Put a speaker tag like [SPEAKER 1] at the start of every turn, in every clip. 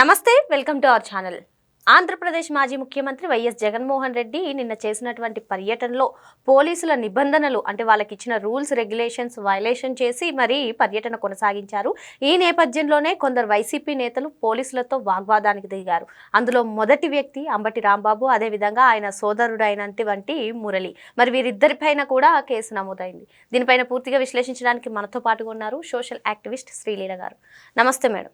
[SPEAKER 1] నమస్తే, welcome to our channel. Andhra Pradesh మాజీ ముఖ్యమంత్రి వైఎస్ జగన్మోహన్ రెడ్డి నిన్న చేసినటువంటి పర్యటనలో పోలీసుల నిబంధనలు అంటే వాళ్ళకి ఇచ్చిన రూల్స్ రెగ్యులేషన్స్ వైలేషన్ చేసి మరి పర్యటన కొనసాగించారు. ఈ నేపథ్యంలోనే కొందరు వైసీపీ నేతలు పోలీసులతో వాగ్వాదానికి దిగారు. అందులో మొదటి వ్యక్తి అంబటి రాంబాబు, అదేవిధంగా ఆయన సోదరుడైనటువంటి మురళి. మరి వీరిద్దరిపైన కూడా కేసు నమోదైంది. దీనిపైన పూర్తిగా విశ్లేషించడానికి మనతో పాటుగా ఉన్నారు సోషల్ యాక్టివిస్ట్ శ్రీలీల గారు. నమస్తే మేడం.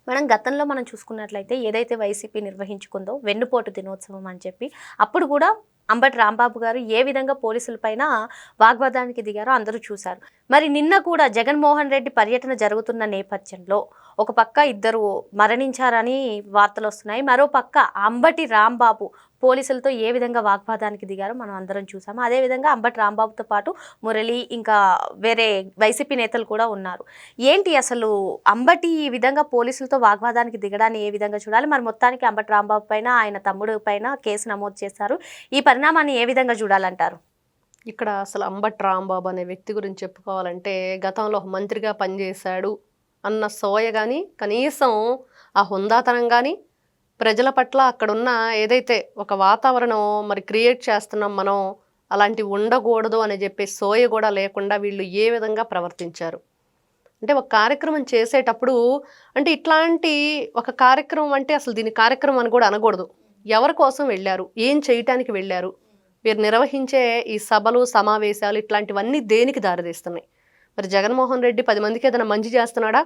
[SPEAKER 1] మేడం, గతంలో మనం చూసుకున్నట్లయితే ఏదైతే వైసీపీ నిర్వహించుకుందో వెన్నుపోటు దినోత్సవం అని చెప్పి అప్పుడు కూడా అంబటి రాంబాబు గారు ఏ విధంగా పోలీసులపైన వాగ్వాదానికి దిగారో అందరూ చూశారు. మరి నిన్న కూడా జగన్మోహన్ రెడ్డి పర్యటన జరుగుతున్న నేపథ్యంలో ఒక పక్క ఇద్దరు మరణించారని వార్తలు వస్తున్నాయి, మరో పక్క అంబటి రాంబాబు పోలీసులతో ఏ విధంగా వాగ్వాదానికి దిగారో మనం అందరం చూసాము. అదేవిధంగా అంబటి రాంబాబుతో పాటు మురళి ఇంకా వేరే వైసీపీ నేతలు కూడా ఉన్నారు. ఏంటి అసలు అంబటి ఈ విధంగా పోలీసులతో వాగ్వాదానికి దిగడాన్ని ఏ విధంగా చూడాలి? మరి మొత్తానికి అంబటి రాంబాబు పైన ఆయన తమ్ముడు పైన కేసు నమోదు చేశారు. ఈ పరిణామాన్ని ఏ విధంగా చూడాలంటారు?
[SPEAKER 2] ఇక్కడ అసలు అంబటి రాంబాబు అనే వ్యక్తి గురించి చెప్పుకోవాలంటే గతంలో మంత్రిగా పనిచేశాడు అన్న సోయ కానీ, కనీసం ఆ హుందాతనం కానీ, ప్రజల పట్ల అక్కడున్న ఏదైతే ఒక వాతావరణం మరి క్రియేట్ చేస్తున్నాం మనం, అలాంటివి ఉండకూడదు అని చెప్పే సోయ కూడా లేకుండా వీళ్ళు ఏ విధంగా ప్రవర్తించారు అంటే ఒక కార్యక్రమం చేసేటప్పుడు అంటే ఇట్లాంటి ఒక కార్యక్రమం అంటే అసలు దీని కార్యక్రమం అని కూడా అనకూడదు. ఎవరి కోసం వెళ్ళారు, ఏం చేయటానికి వెళ్ళారు, వీరు నిర్వహించే ఈ సభలు సమావేశాలు ఇట్లాంటివన్నీ దేనికి దారితీస్తున్నాయి? మరి జగన్మోహన్ రెడ్డి 10 మందికి ఏదైనా మంచి చేస్తున్నాడా?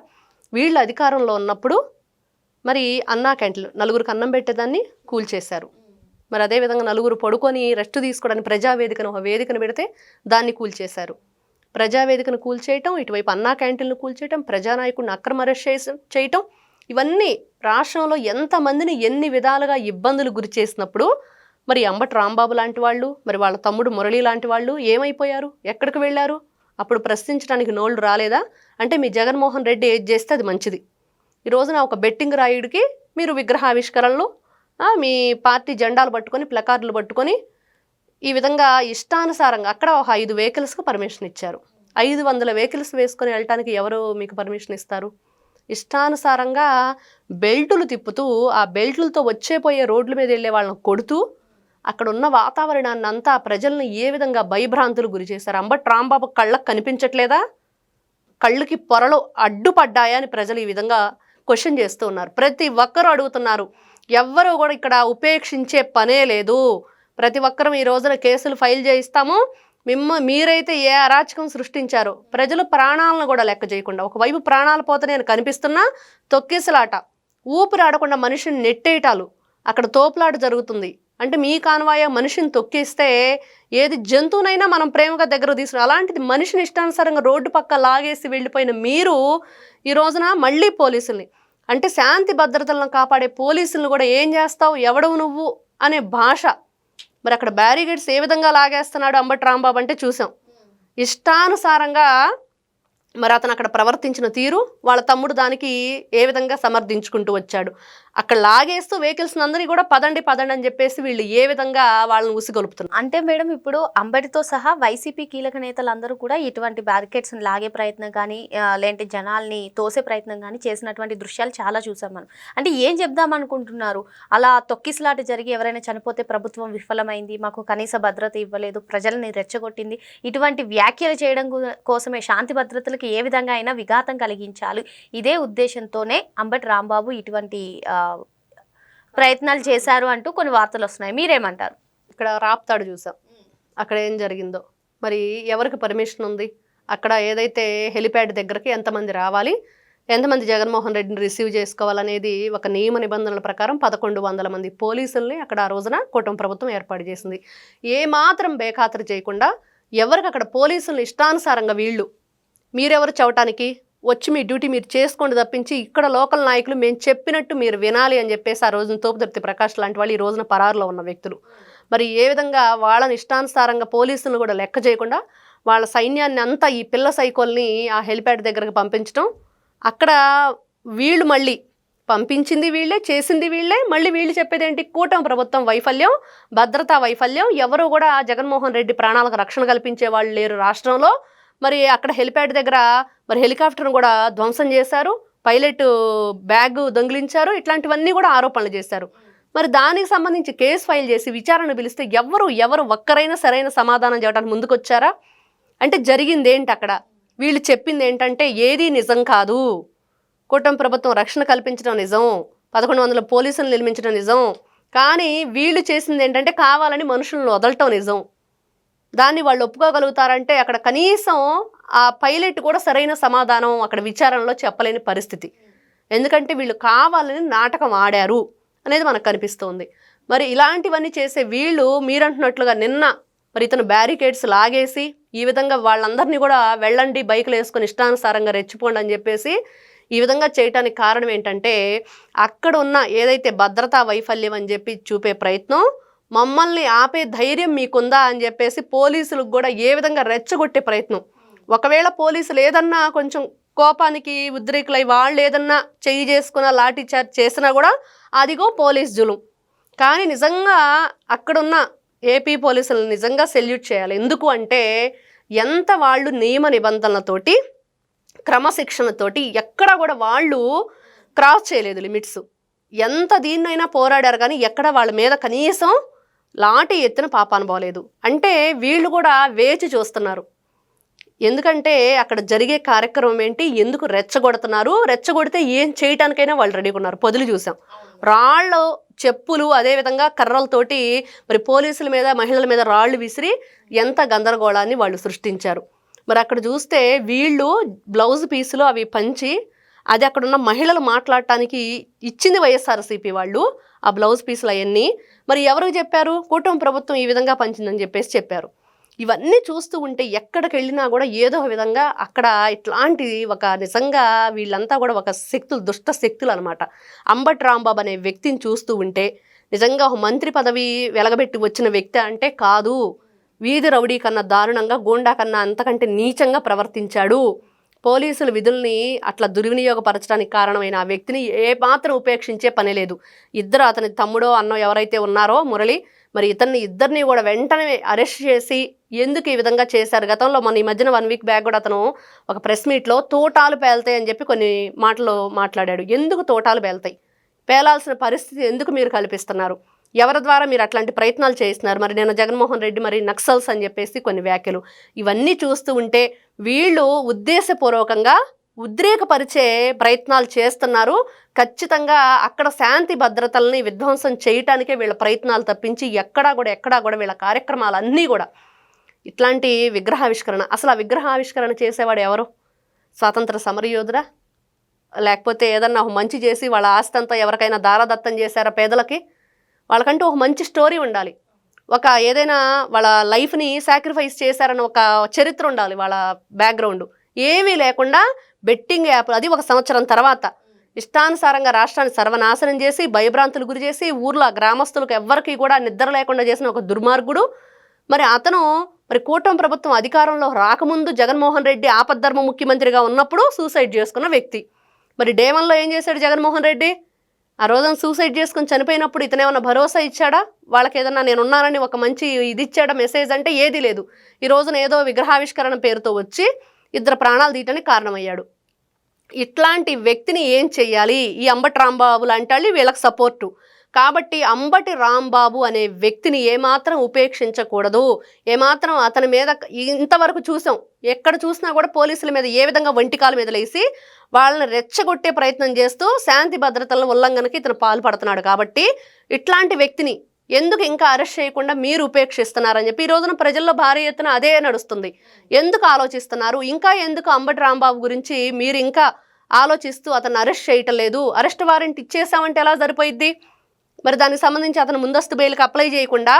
[SPEAKER 2] వీళ్ళు అధికారంలో ఉన్నప్పుడు మరి అన్నా క్యాంటీన్లు నలుగురికి అన్నం పెట్టేదాన్ని కూల్చేశారు. మరి అదేవిధంగా నలుగురు పడుకొని రెస్ట్ తీసుకోవడానికి ప్రజావేదికను ఒక వేదికను పెడితే దాన్ని కూల్చేశారు. ప్రజావేదికను కూల్చేయటం, ఇటువైపు అన్నా క్యాంటీన్లు కూల్చేయటం, ప్రజానాయకుడిని అక్రమ అరెస్ట్ చేయటం, ఇవన్నీ రాష్ట్రంలో ఎంతమందిని ఎన్ని విధాలుగా ఇబ్బందులు గురి చేసినప్పుడు మరి అంబటి రాంబాబు లాంటి వాళ్ళు, మరి వాళ్ళ తమ్ముడు మురళి లాంటి వాళ్ళు ఏమైపోయారు, ఎక్కడికి వెళ్ళారు? అప్పుడు ప్రశ్నించడానికి నోళ్ళు రాలేదా? అంటే మీ జగన్మోహన్ రెడ్డి ఏది చేస్తే అది మంచిది. ఈ రోజున ఒక బెట్టింగ్ రాయుడికి మీరు విగ్రహావిష్కరణలు, మీ పార్టీ జెండాలు పట్టుకొని ప్లకార్డులు పట్టుకొని ఈ విధంగా ఇష్టానుసారంగా అక్కడ ఒక 5 వెహికల్స్కి పర్మిషన్ ఇచ్చారు. 500 వెహికల్స్ వేసుకొని వెళ్ళటానికి ఎవరు మీకు పర్మిషన్ ఇస్తారు? ఇష్టానుసారంగా బెల్టులు తిప్పుతూ ఆ బెల్టులతో వచ్చేపోయే రోడ్ల మీద వెళ్ళే వాళ్ళని కొడుతూ అక్కడ ఉన్న వాతావరణాన్ని అంతా ప్రజల్ని ఏ విధంగా భయభ్రాంతులు గురి చేశారు? అంబటి రాంబాబు కళ్ళకు కనిపించట్లేదా? కళ్ళకి పొరలు అడ్డుపడ్డాయా అని ప్రజలు ఈ విధంగా క్వశ్చన్ చేస్తూ ఉన్నారు. ప్రతి ఒక్కరూ అడుగుతున్నారు. ఎవ్వరూ కూడా ఇక్కడ ఉపేక్షించే పనే లేదు. ప్రతి ఒక్కరం ఈ రోజున కేసులు ఫైల్ చేయిస్తాము. మీరైతే ఏ అరాచకం సృష్టించారో ప్రజలు ప్రాణాలను కూడా లెక్క చేయకుండా, ఒకవైపు ప్రాణాలు పోతే నేను కనిపిస్తున్నా తొక్కేసలాట, ఊపిరి ఆడకుండా మనిషిని నెట్టేయటాలు, అక్కడ తోపులాట జరుగుతుంది. అంటే మీ కాన్వాయ మనిషిని తొక్కేస్తే ఏది జంతువునైనా మనం ప్రేమగా దగ్గర తీసుకుని, అలాంటిది మనిషిని ఇష్టానుసారంగా రోడ్డు పక్క లాగేసి వెళ్ళిపోయిన మీరు ఈ రోజున మళ్ళీ పోలీసుల్ని అంటే శాంతి భద్రతలను కాపాడే పోలీసులను కూడా ఏం చేస్తావు, ఎవడవు నువ్వు అనే భాష. మరి అక్కడ బ్యారిగేడ్స్ ఏ విధంగా లాగేస్తున్నాడు అంబటి రాంబాబు అంటే చూసాం. ఇష్టానుసారంగా మరి అతను అక్కడ ప్రవర్తించిన తీరు వాళ్ళ తమ్ముడు దానికి ఏ విధంగా సమర్థించుకుంటూ వచ్చాడు. అక్కడ లాగేస్తూ వెహికల్స్ అందరినీ కూడా పదండి పదండి అని చెప్పేసి వీళ్ళు ఏ విధంగా వాళ్ళని ఉసిగొలుపుతున్నారు
[SPEAKER 1] అంటే మేడం, ఇప్పుడు అంబటితో సహా వైసీపీ కీలక నేతలందరూ కూడా ఇటువంటి బ్యారికేడ్స్ని లాగే ప్రయత్నం కానీ లేదంటే జనాల్ని తోసే ప్రయత్నం కానీ చేసినటువంటి దృశ్యాలు చాలా చూసాం మనం. అంటే ఏం చెప్దాం అనుకుంటున్నారు? అలా తొక్కిసలాట జరిగి ఎవరైనా చనిపోతే ప్రభుత్వం విఫలమైంది, మాకు కనీస భద్రత ఇవ్వలేదు, ప్రజల్ని రెచ్చగొట్టింది, ఇటువంటి వ్యాఖ్యలు చేయడం కోసమే శాంతి భద్రతలకు ఏ విధంగా అయినా విఘాతం కలిగించాలి, ఇదే ఉద్దేశంతోనే అంబటి రాంబాబు ఇటువంటి ప్రయత్నాలు చేశారు అంటూ కొన్ని వార్తలు వస్తున్నాయి. మీరేమంటారు?
[SPEAKER 2] ఇక్కడ రాప్తాడు చూసాం, అక్కడ ఏం జరిగిందో. మరి ఎవరికి పర్మిషన్ ఉంది? అక్కడ ఏదైతే హెలిప్యాడ్ దగ్గరికి ఎంతమంది రావాలి, ఎంతమంది జగన్మోహన్ రెడ్డిని రిసీవ్ చేసుకోవాలనేది ఒక నియమ నిబంధనల ప్రకారం 1100 మంది పోలీసుల్ని అక్కడ ఆ రోజున కూటమి ప్రభుత్వం ఏర్పాటు చేసింది. ఏమాత్రం బేఖాతరు చేయకుండా ఎవరికి అక్కడ పోలీసుల్ని ఇష్టానుసారంగా వీళ్ళు మీరెవరు చవటానికి వచ్చి మీ డ్యూటీ మీరు చేసుకోండి తప్పించి ఇక్కడ లోకల్ నాయకులు మేము చెప్పినట్టు మీరు వినాలి అని చెప్పేసి ఆ రోజున తోపుదర్తి ప్రకాష్ లాంటి వాళ్ళు ఈ రోజున పరారులో ఉన్న వ్యక్తులు. మరి ఏ విధంగా వాళ్ళని ఇష్టానుసారంగా పోలీసులను కూడా లెక్క చేయకుండా వాళ్ళ సైన్యాన్ని అంతా ఈ పిల్ల సైకోల్ని ఆ హెలిప్యాడ్ దగ్గరకు పంపించడం, అక్కడ వీళ్ళు మళ్ళీ పంపించింది వీళ్ళే, చేసింది వీళ్ళే, మళ్ళీ వీళ్ళు చెప్పేది ఏంటి? కూటమి ప్రభుత్వం వైఫల్యం, భద్రతా వైఫల్యం, ఎవరు కూడా జగన్మోహన్ రెడ్డి ప్రాణాలకు రక్షణ కల్పించే వాళ్ళు లేరు రాష్ట్రంలో. మరి అక్కడ హెలిప్యాడ్ దగ్గర మరి హెలికాప్టర్ను కూడా ధ్వంసం చేశారు. పైలట్ బ్యాగ్ దొంగిలించారు, ఇట్లాంటివన్నీ కూడా ఆరోపణలు చేశారు. మరి దానికి సంబంధించి కేసు ఫైల్ చేసి విచారణ పిలిస్తే ఎవరు ఒక్కరైనా సరైన సమాధానం చెప్పడానికి ముందుకొచ్చారా? అంటే జరిగింది ఏంటి అక్కడ? వీళ్ళు చెప్పింది ఏంటంటే ఏదీ నిజం కాదు, కూటమి ప్రభుత్వం రక్షణ కల్పించడం నిజం, 1100 పోలీసులు నిర్మించడం నిజం, కానీ వీళ్ళు చేసింది ఏంటంటే కావాలని మనుషులను వదలటం నిజం. దాన్ని వాళ్ళు ఒప్పుకోగలుగుతారంటే అక్కడ కనీసం ఆ పైలట్ కూడా సరైన సమాధానం అక్కడ విచారణలో చెప్పలేని పరిస్థితి. ఎందుకంటే వీళ్ళు కావాలని నాటకం ఆడారు అనేది మనకు కనిపిస్తోంది. మరి ఇలాంటివన్నీ చేసే వీళ్ళు మీరంటున్నట్లుగా నిన్న మరి ఇతను బ్యారికేడ్స్ లాగేసి ఈ విధంగా వాళ్ళందరినీ కూడా వెళ్ళండి బైకులు వేసుకొని ఇష్టానుసారంగా రెచ్చిపోండి అని చెప్పేసి ఈ విధంగా చేయటానికి కారణం ఏంటంటే అక్కడ ఉన్న ఏదైతే భద్రతా వైఫల్యం అని చెప్పి చూపే ప్రయత్నం, మమ్మల్ని ఆపే ధైర్యం మీకుందా అని చెప్పేసి పోలీసులకు కూడా ఏ విధంగా రెచ్చగొట్టే ప్రయత్నం. ఒకవేళ పోలీసులు ఏదన్నా కొంచెం కోపానికి ఉద్రేకులై వాళ్ళు ఏదన్నా చెయ్యి చేసుకున్న లాఠీ చార్జ్ చేసినా కూడా అదిగో పోలీస్ జులుం. కానీ నిజంగా అక్కడున్న ఏపీ పోలీసులను నిజంగా సెల్యూట్ చేయాలి. ఎందుకు అంటే ఎంత వాళ్ళు నియమ నిబంధనలతోటి క్రమశిక్షణతోటి ఎక్కడ కూడా వాళ్ళు క్రాస్ చేయలేదు లిమిట్స్. ఎంత దీన్నైనా పోరాడారు కానీ ఎక్కడ వాళ్ళ మీద కనీసం లాఠీ ఎత్తిన పాపాన పోలేదు. అంటే వీళ్ళు కూడా వేచి చూస్తున్నారు. ఎందుకంటే అక్కడ జరిగే కార్యక్రమం ఏంటి, ఎందుకు రెచ్చగొడుతున్నారు, రెచ్చగొడితే ఏం చేయటానికైనా వాళ్ళు రెడీగా ఉన్నారు. పొదులు చూసాం, రాళ్ళు చెప్పులు అదేవిధంగా కర్రలతోటి మరి పోలీసుల మీద మహిళల మీద రాళ్ళు విసిరి ఎంత గందరగోళాన్ని వాళ్ళు సృష్టించారు. మరి అక్కడ చూస్తే వీళ్ళు బ్లౌజ్ పీసులు అవి పంచి అది అక్కడున్న మహిళలు మాట్లాడటానికి ఇచ్చింది వైఎస్ఆర్సీపీ వాళ్ళు ఆ బ్లౌజ్ పీసులు అవన్నీ. మరి ఎవరికి చెప్పారు? కూటమి ప్రభుత్వం ఈ విధంగా పంచిందని చెప్పేసి చెప్పారు. ఇవన్నీ చూస్తూ ఉంటే ఎక్కడికి వెళ్ళినా కూడా ఏదో విధంగా అక్కడ ఇట్లాంటి ఒక నిజంగా వీళ్ళంతా కూడా ఒక శక్తులు, దుష్ట శక్తులు అనమాట. అంబటి రాంబాబు అనే వ్యక్తిని చూస్తూ ఉంటే నిజంగా ఒక మంత్రి పదవి వెలగబెట్టి వచ్చిన వ్యక్తి అంటే కాదు, వీధి రౌడీ కన్నా దారుణంగా, గూండా కన్నా అంతకంటే నీచంగా ప్రవర్తించాడు. పోలీసుల విధుల్ని అట్లా దుర్వినియోగపరచడానికి కారణమైన ఆ వ్యక్తిని ఏ మాత్రం ఉపేక్షించే పని లేదు. ఇద్దరు అతని తమ్ముడో అన్నో ఎవరైతే ఉన్నారో మురళి, మరి ఇద్దరిని కూడా వెంటనే అరెస్ట్ చేసి ఎందుకు ఈ విధంగా చేశారు. గతంలో మన ఈ మధ్యన 1 వీక్ బ్యాక్ కూడా అతను ఒక ప్రెస్ మీట్లో తోటాలు పేలుతాయి అని చెప్పి కొన్ని మాటలు మాట్లాడాడు. ఎందుకు తోటాలు పేలుతాయి? పేలాల్సిన పరిస్థితి ఎందుకు మీరు కల్పిస్తున్నారు? ఎవరి ద్వారా మీరు అట్లాంటి ప్రయత్నాలు చేస్తున్నారు? మరి నేను జగన్మోహన్ రెడ్డి మరి నక్సల్స్ అని చెప్పేసి కొన్ని వ్యాఖ్యలు, ఇవన్నీ చూస్తూ ఉంటే వీళ్ళు ఉద్దేశపూర్వకంగా ఉద్రేకపరిచే ప్రయత్నాలు చేస్తున్నారు. ఖచ్చితంగా అక్కడ శాంతి భద్రతల్ని విధ్వంసం చేయటానికే వీళ్ళ ప్రయత్నాలు తప్పించి ఎక్కడా కూడా వీళ్ళ కార్యక్రమాలన్నీ కూడా ఇట్లాంటి విగ్రహావిష్కరణ. అసలు ఆ విగ్రహావిష్కరణ చేసేవాడు ఎవరు? స్వాతంత్ర సమరయోధుడా? లేకపోతే ఏదన్నా ఒక మంచి చేసి వాళ్ళ ఆస్తి అంతా ఎవరికైనా దారాదత్తం చేశారా పేదలకి? వాళ్ళకంటూ ఒక మంచి స్టోరీ ఉండాలి, ఒక ఏదైనా వాళ్ళ లైఫ్ని సాక్రిఫైస్ చేశారని ఒక చరిత్ర ఉండాలి వాళ్ళ బ్యాక్గ్రౌండ్. ఏమీ లేకుండా బెట్టింగ్ యాప్, అది 1 సంవత్సరం తర్వాత ఇష్టానుసారంగా రాష్ట్రాన్ని సర్వనాశనం చేసి భయభ్రాంతులు గురి చేసి ఊర్లో గ్రామస్తులకు ఎవ్వరికీ కూడా నిద్ర లేకుండా చేసిన ఒక దుర్మార్గుడు. మరి అతను మరి కూటమి ప్రభుత్వం అధికారంలో రాకముందు జగన్మోహన్ రెడ్డి ఆపద్ధర్మ ముఖ్యమంత్రిగా ఉన్నప్పుడు సూసైడ్ చేసుకున్న వ్యక్తి. మరి డే 1లో ఏం చేశాడు జగన్మోహన్ రెడ్డి? ఆ రోజున సూసైడ్ చేసుకుని చనిపోయినప్పుడు ఇతనేమన్నా భరోసా ఇచ్చాడా? వాళ్ళకి ఏదన్నా నేనున్నానని ఒక మంచి ఇది ఇచ్చాడా మెసేజ్? అంటే ఏది లేదు. ఈ రోజున ఏదో విగ్రహావిష్కరణ పేరుతో వచ్చి 2 ప్రాణాలు తీయటానికి కారణమయ్యాడు. ఇట్లాంటి వ్యక్తిని ఏం చెయ్యాలి? ఈ అంబటి రాంబాబు లాంటి వాళ్ళు వీళ్ళకి సపోర్టు. కాబట్టి అంబటి రాంబాబు అనే వ్యక్తిని ఏమాత్రం ఉపేక్షించకూడదు. ఏమాత్రం అతని మీద ఇంతవరకు చూసాం, ఎక్కడ చూసినా కూడా పోలీసుల మీద ఏ విధంగా వంటికాల మీద లేసి వాళ్ళని రెచ్చగొట్టే ప్రయత్నం చేస్తూ శాంతి భద్రతల ఉల్లంఘనకి ఇతను పాల్పడుతున్నాడు. కాబట్టి ఇట్లాంటి వ్యక్తిని ఎందుకు ఇంకా అరెస్ట్ చేయకుండా మీరు ఉపేక్షిస్తున్నారని చెప్పి ఈ రోజున ప్రజల్లో భారీ ఎత్తున అదే నడుస్తుంది. ఎందుకు ఆలోచిస్తున్నారు? ఇంకా ఎందుకు అంబటి రాంబాబు గురించి మీరు ఇంకా ఆలోచిస్తూ అతను అరెస్ట్ చేయటం లేదు? అరెస్ట్ వారెంట్ ఇచ్చేసామంటే ఎలా సరిపోయిద్ది? మరి దానికి సంబంధించి అతను ముందస్తు బెయిల్కి అప్లై చేయకుండా,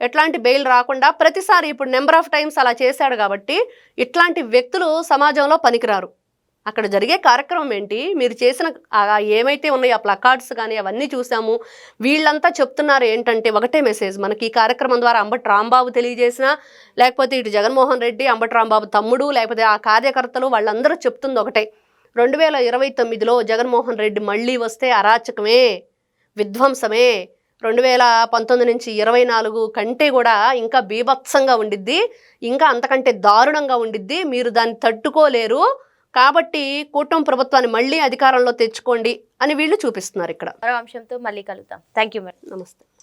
[SPEAKER 2] ఎట్లాంటి బెయిల్ రాకుండా ప్రతిసారి ఇప్పుడు నెంబర్ ఆఫ్ టైమ్స్ అలా చేశాడు. కాబట్టి ఇట్లాంటి వ్యక్తులు సమాజంలో పనికిరారు. అక్కడ జరిగే కార్యక్రమం ఏంటి? మీరు చేసిన ఏమైతే ఉన్నాయో ఆ ప్లకార్డ్స్ కానీ అవన్నీ చూసాము. వీళ్ళంతా చెప్తున్నారు ఏంటంటే ఒకటే మెసేజ్, మనకి ఈ కార్యక్రమం ద్వారా అంబటి రాంబాబు తెలియజేసినా, లేకపోతే ఇటు జగన్మోహన్ రెడ్డి, అంబటి రాంబాబు తమ్ముడు, లేకపోతే ఆ కార్యకర్తలు వాళ్ళందరూ చెప్తుంది ఒకటే, 2029లో జగన్మోహన్ రెడ్డి మళ్ళీ వస్తే అరాచకమే, విధ్వంసమే. 2019 నుంచి 24 కంటే కూడా ఇంకా బీభత్సంగా ఉండిద్ది, ఇంకా అంతకంటే దారుణంగా ఉండిద్ది. మీరు దాన్ని తట్టుకోలేరు. కాబట్టి కూటమి ప్రభుత్వాన్ని మళ్ళీ అధికారంలో తెచ్చుకోండి అని వీళ్ళు చూపిస్తున్నారు ఇక్కడ.
[SPEAKER 1] మరో అంశంతో మళ్ళీ కలుద్దాం. Thank you madam.
[SPEAKER 2] నమస్తే.